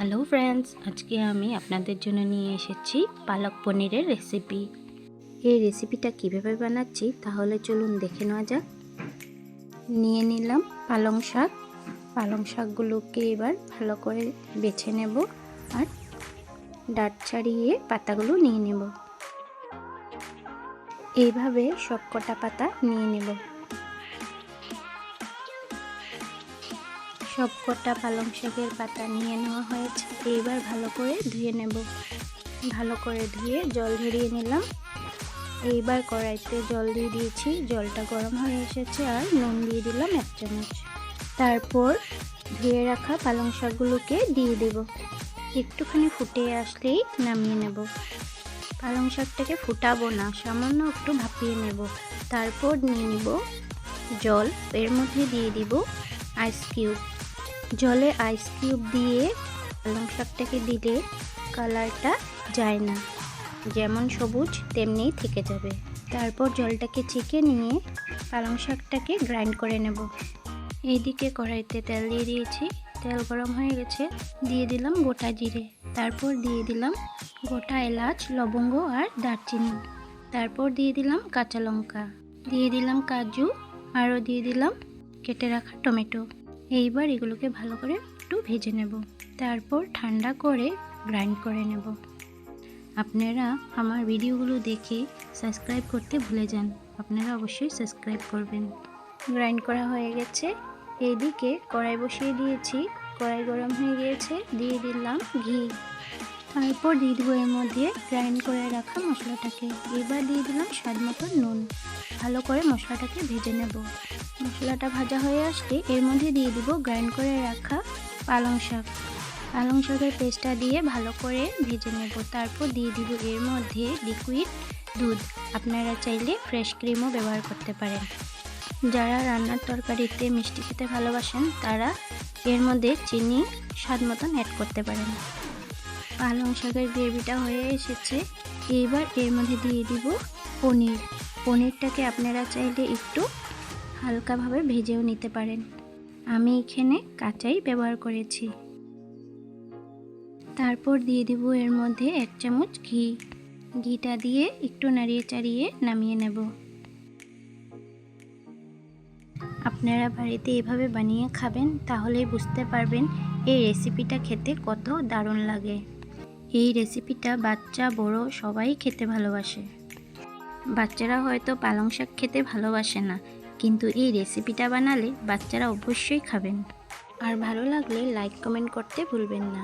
Hello friends, আজকে আমি আপনাদের জন্য নিয়ে এসেছি পালক পনিরের রেসিপি। এই রেসিপিটা কিভাবে বানাচ্ছি তাহলে চলুন দেখে নেওয়া যাক। নিয়ে নিলাম পালং শাকগুলোকে এবার ভালো করে বেছে নেব আর ডাঁট ছাড়িয়ে পাতাগুলো নিয়ে নেব। এইভাবে সব কটা পাতা নিয়ে নেব। সব কটা পালং শাকের পাতা নিয়ে নেওয়া হয়েছে। এইবার ভালো করে ধুয়ে নেব। ভালো করে ধুয়ে জল ঝরিয়ে নিলাম। এইবার কড়াইতে জল দিয়ে দিয়েছি, জলটা গরম হয়ে এসেছে আর নুন দিয়ে দিলাম 1 চামচ। তারপর ধুয়ে রাখা পালং শাকগুলোকে দিয়ে দেব। একটুখানি ফুটে আসলেই নামিয়ে নেব। পালং শাকটাকে ফুটাবো না, সামান্য একটু ভাপিয়ে নেব। তারপর নিয়ে নিব জল, এর মধ্যে দিয়ে দিব আইস কিউব। জলে আইস কিউব দিয়ে পালং শাকটাকে দিলে কালারটা যায় না, যেমন সবুজ তেমনি থেকে যাবে। তারপর জলটাকে ছেঁকে নিয়ে পালং শাকটাকে গ্রাইন্ড করে নেব। এইদিকে কড়াইতে তেল দিয়ে দিয়েছি, তেল গরম হয়ে গেছে। দিয়ে দিলাম গোটা জিরে, তারপর দিয়ে দিলাম গোটা এলাচ, লবঙ্গ আর দারচিনি। তারপর দিয়ে দিলাম কাঁচা লঙ্কা, দিয়ে দিলাম কাজু, আরও দিয়ে দিলাম কেটে রাখা টমেটো। এইবার এগুলোকে ভালো করে একটু ভেজে নেব। তারপর ঠান্ডা করে গ্রাইন্ড করে নেব। আপনারা আমার ভিডিওগুলো দেখে সাবস্ক্রাইব করতে ভুলে যান, আপনারা অবশ্যই সাবস্ক্রাইব করবেন। গ্রাইন্ড করা হয়ে গেছে। এইদিকে কড়াই বসিয়ে দিয়েছি, কড়াই গরম হয়ে গিয়েছে। দিয়ে দিলাম ঘি, তারপর দিয়ে দেবো এর মধ্যে গ্রাইন্ড করে রাখা মশলাটাকে। এবার দিয়ে দিলাম স্বাদ মতো নুন। ভালো করে মশলাটাকে ভেজে নেব। মশলাটা ভাজা হয়ে আসলে এর মধ্যে দিয়ে দিব গ্রাইন্ড করে রাখা পালং শাকের পেস্টটা দিয়ে ভালো করে ভেজে নেব। তারপর দিয়ে দিব এর মধ্যে লিকুইড দুধ। আপনারা চাইলে ফ্রেশ ক্রিমও ব্যবহার করতে পারেন। যারা রান্নার তরকারিতে মিষ্টি খেতে ভালোবাসেন তারা এর মধ্যে চিনি স্বাদ মতন অ্যাড করতে পারেন। পালং শাকের গ্রেভিটা হয়ে এসেছে। এইবার এর মধ্যে দিয়ে দিব পনিরটাকে আপনারা চাইলে একটু হালকাভাবে ভেজেও নিতে পারেন। আমি এখানে কাঁচাই ব্যবহার করেছি। তারপর দিয়ে দিব এর মধ্যে 1 চামচ ঘিটা দিয়ে একটু নাড়িয়ে চাড়িয়ে নামিয়ে নেব। আপনারা বাড়িতে এভাবে বানিয়ে খাবেন, তাহলেই বুঝতে পারবেন এই রেসিপিটা খেতে কত দারুণ লাগে। এই রেসিপিটা বাচ্চা বড় সবাই খেতে ভালোবাসে। বাচ্চারা হয়তো পালং শাক খেতে ভালোবাসে না, কিন্তু এই রেসিপিটা বানালে বাচ্চারা অবশ্যই খাবেন। আর ভালো লাগলে লাইক কমেন্ট করতে ভুলবেন না।